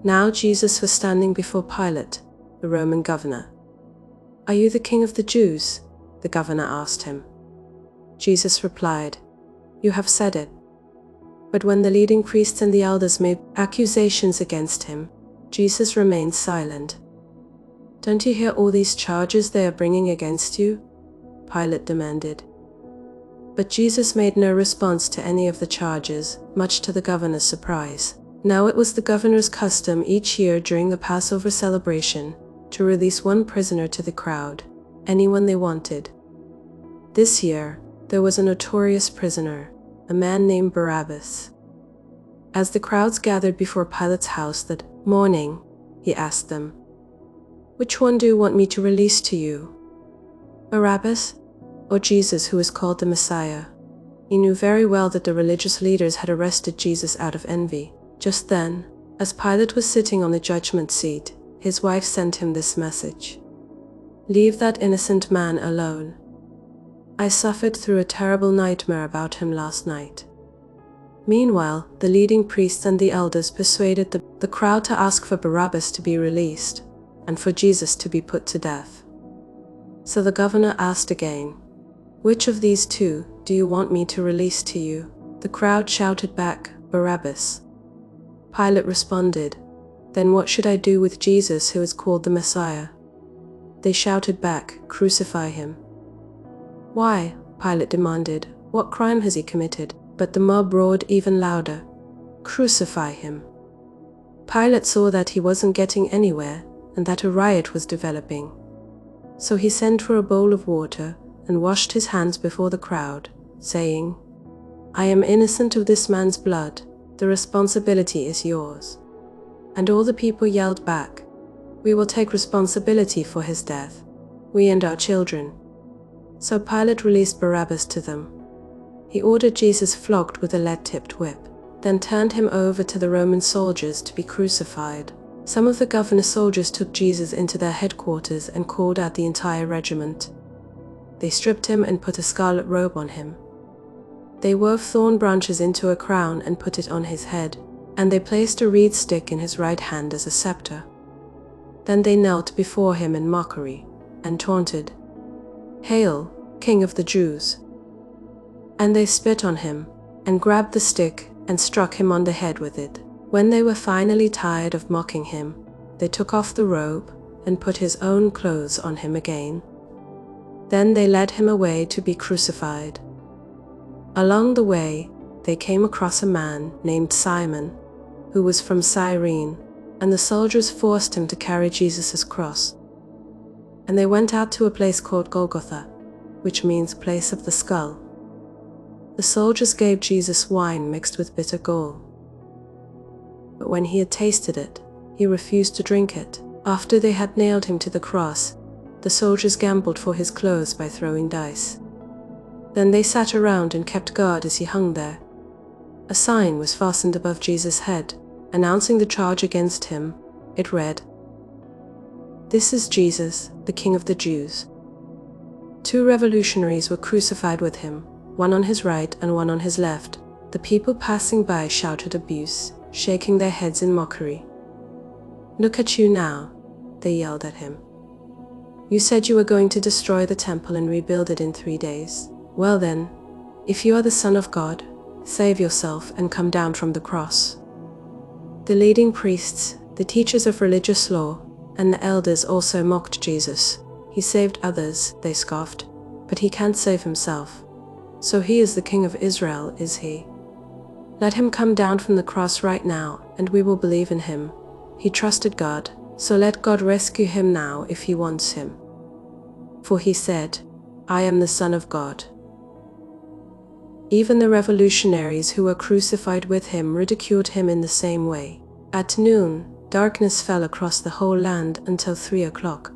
Now Jesus was standing before Pilate, the Roman governor. "Are you the king of the Jews?" the governor asked him. Jesus replied, "You have said it." But when the leading priests and the elders made accusations against him, Jesus remained silent. "Don't you hear all these charges they are bringing against you?" Pilate demanded. But Jesus made no response to any of the charges, much to the governor's surprise. Now it was the governor's custom each year during the Passover celebration to release one prisoner to the crowd, anyone they wanted. This year, there was a notorious prisoner, a man named Barabbas. As the crowds gathered before Pilate's house that morning, he asked them, "Which one do you want me to release to you? Barabbas, or Jesus, who is called the Messiah?" He knew very well that the religious leaders had arrested Jesus out of envy. Just then, as Pilate was sitting on the judgment seat, his wife sent him this message: "Leave that innocent man alone. I suffered through a terrible nightmare about him last night." Meanwhile, the leading priests and the elders persuaded the crowd to ask for Barabbas to be released, and for Jesus to be put to death. So the governor asked again, "Which of these two do you want me to release to you?" The crowd shouted back, "Barabbas." Pilate responded, "Then what should I do with Jesus, who is called the Messiah?" They shouted back, "Crucify him." "Why?" Pilate demanded. "What crime has he committed?" But the mob roared even louder, "Crucify him." Pilate saw that he wasn't getting anywhere and that a riot was developing. So he sent for a bowl of water and washed his hands before the crowd, saying, "I am innocent of this man's blood. The responsibility is yours." And all the people yelled back, "We will take responsibility for his death, we and our children." So Pilate released Barabbas to them. He ordered Jesus flogged with a lead-tipped whip, then turned him over to the Roman soldiers to be crucified. Some of the governor's soldiers took Jesus into their headquarters and called out the entire regiment. They stripped him and put a scarlet robe on him. They wove thorn branches into a crown and put it on his head, and they placed a reed stick in his right hand as a scepter. Then they knelt before him in mockery and taunted, "Hail, King of the Jews!" And they spit on him and grabbed the stick and struck him on the head with it. When they were finally tired of mocking him, they took off the robe and put his own clothes on him again. Then they led him away to be crucified. Along the way, they came across a man named Simon, who was from Cyrene, and the soldiers forced him to carry Jesus' cross. And they went out to a place called Golgotha, which means place of the skull. The soldiers gave Jesus wine mixed with bitter gall. But when he had tasted it, he refused to drink it. After they had nailed him to the cross, the soldiers gambled for his clothes by throwing dice. Then they sat around and kept guard as he hung there. A sign was fastened above Jesus' head, announcing the charge against him. It read, "This is Jesus, the King of the Jews." 2 revolutionaries were crucified with him, one on his right and one on his left. The people passing by shouted abuse, shaking their heads in mockery. "Look at you now," they yelled at him. "You said you were going to destroy the temple and rebuild it in 3 days. Well then, if you are the Son of God, save yourself and come down from the cross." The leading priests, the teachers of religious law, and the elders also mocked Jesus. "He saved others," they scoffed, "but he can't save himself. So he is the King of Israel, is he? Let him come down from the cross right now, and we will believe in him. He trusted God, so let God rescue him now if he wants him. For he said, 'I am the Son of God.'" Even the revolutionaries who were crucified with him ridiculed him in the same way. At noon, darkness fell across the whole land until 3 o'clock.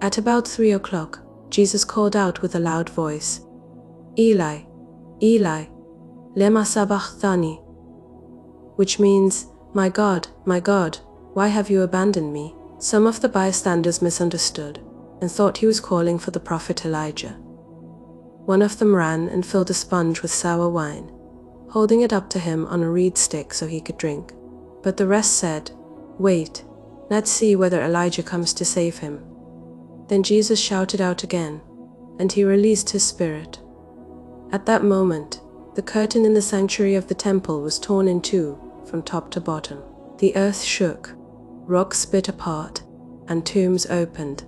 At about 3 o'clock, Jesus called out with a loud voice, "Eli, Eli, lema sabachthani," which means, my God, why have you abandoned me?" Some of the bystanders misunderstood and thought he was calling for the prophet Elijah. One of them ran and filled a sponge with sour wine, holding it up to him on a reed stick so he could drink. But the rest said, "Wait, let's see whether Elijah comes to save him." Then Jesus shouted out again, and he released his spirit. At that moment, the curtain in the sanctuary of the temple was torn in two, from top to bottom. The earth shook, rocks split apart, and tombs opened.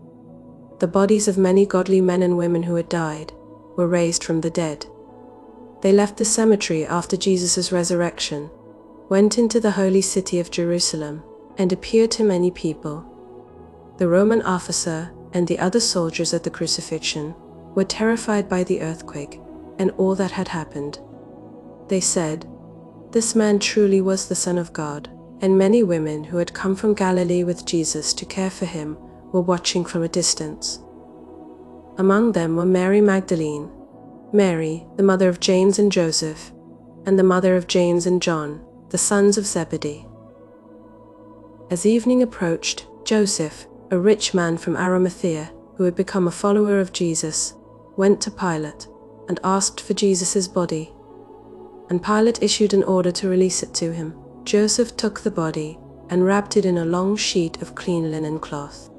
The bodies of many godly men and women who had died were raised from the dead. They left the cemetery after Jesus' resurrection, went into the holy city of Jerusalem, and appeared to many people. The Roman officer and the other soldiers at the crucifixion were terrified by the earthquake and all that had happened. They said, "This man truly was the Son of God," and many women who had come from Galilee with Jesus to care for him were watching from a distance. Among them were Mary Magdalene, Mary, the mother of James and Joseph, and the mother of James and John, the sons of Zebedee. As evening approached, Joseph, a rich man from Arimathea who had become a follower of Jesus, went to Pilate and asked for Jesus' body. And Pilate issued an order to release it to him. Joseph took the body and wrapped it in a long sheet of clean linen cloth.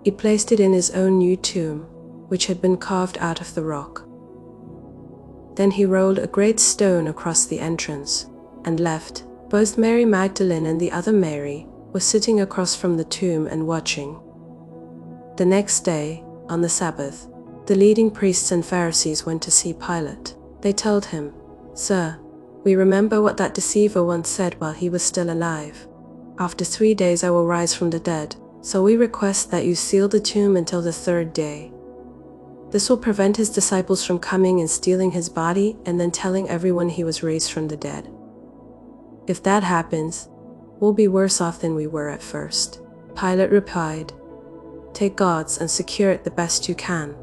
He placed it in his own new tomb, which had been carved out of the rock. Then he rolled a great stone across the entrance and left. Both Mary Magdalene and the other Mary were sitting across from the tomb and watching. The next day, on the Sabbath, the leading priests and Pharisees went to see Pilate. They told him, "Sir, we remember what that deceiver once said while he was still alive. 'After 3 days I will rise from the dead,' so we request that you seal the tomb until the 3rd day. This will prevent his disciples from coming and stealing his body and then telling everyone he was raised from the dead. If that happens, we'll be worse off than we were at first." Pilate replied, "Take guards and secure it the best you can."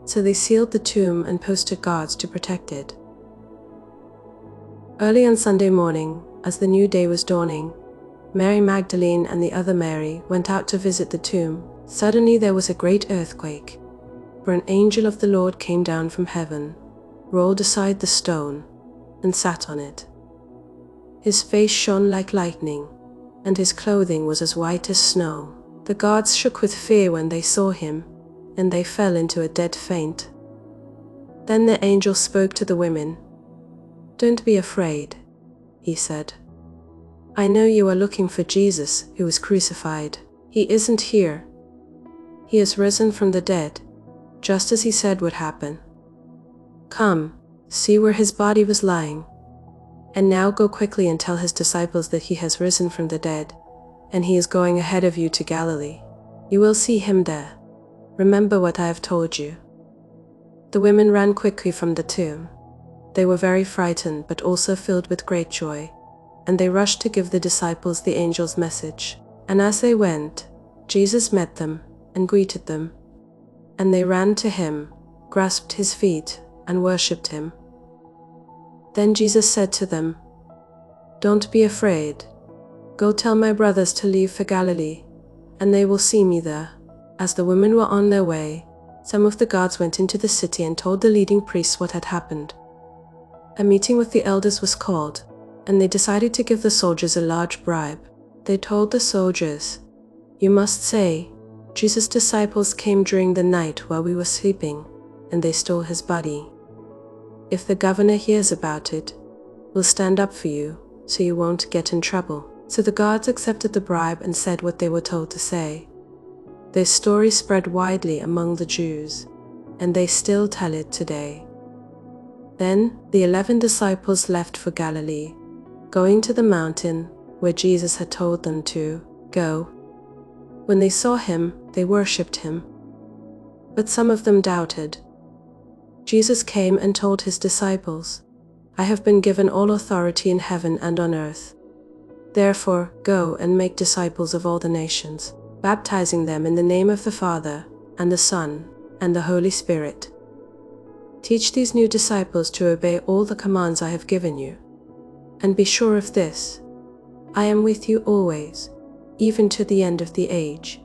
So they sealed the tomb and posted guards to protect it. Early on Sunday morning, as the new day was dawning, Mary Magdalene and the other Mary went out to visit the tomb. Suddenly there was a great earthquake, for an angel of the Lord came down from heaven, rolled aside the stone, and sat on it. His face shone like lightning, and his clothing was as white as snow. The guards shook with fear when they saw him, and they fell into a dead faint. Then the angel spoke to the women. "Don't be afraid," he said. "I know you are looking for Jesus who was crucified. He isn't here. He has risen from the dead, just as he said would happen. Come, see where his body was lying. And now go quickly and tell his disciples that he has risen from the dead, and he is going ahead of you to Galilee. You will see him there. Remember what I have told you." The women ran quickly from the tomb. They were very frightened but also filled with great joy, and they rushed to give the disciples the angel's message. And as they went, Jesus met them and greeted them. And they ran to him, grasped his feet, and worshipped him. Then Jesus said to them, "Don't be afraid. Go tell my brothers to leave for Galilee, and they will see me there." As the women were on their way, some of the guards went into the city and told the leading priests what had happened. A meeting with the elders was called, and they decided to give the soldiers a large bribe. They told the soldiers, "You must say, 'Jesus' disciples came during the night while we were sleeping, and they stole his body.' If the governor hears about it, we'll stand up for you, so you won't get in trouble." So the guards accepted the bribe and said what they were told to say. This story spread widely among the Jews, and they still tell it today. Then the 11 disciples left for Galilee, going to the mountain where Jesus had told them to go. When they saw him, they worshipped him. But some of them doubted. Jesus came and told his disciples, "I have been given all authority in heaven and on earth. Therefore, go and make disciples of all the nations, baptizing them in the name of the Father, and the Son, and the Holy Spirit. Teach these new disciples to obey all the commands I have given you. And be sure of this, I am with you always, even to the end of the age."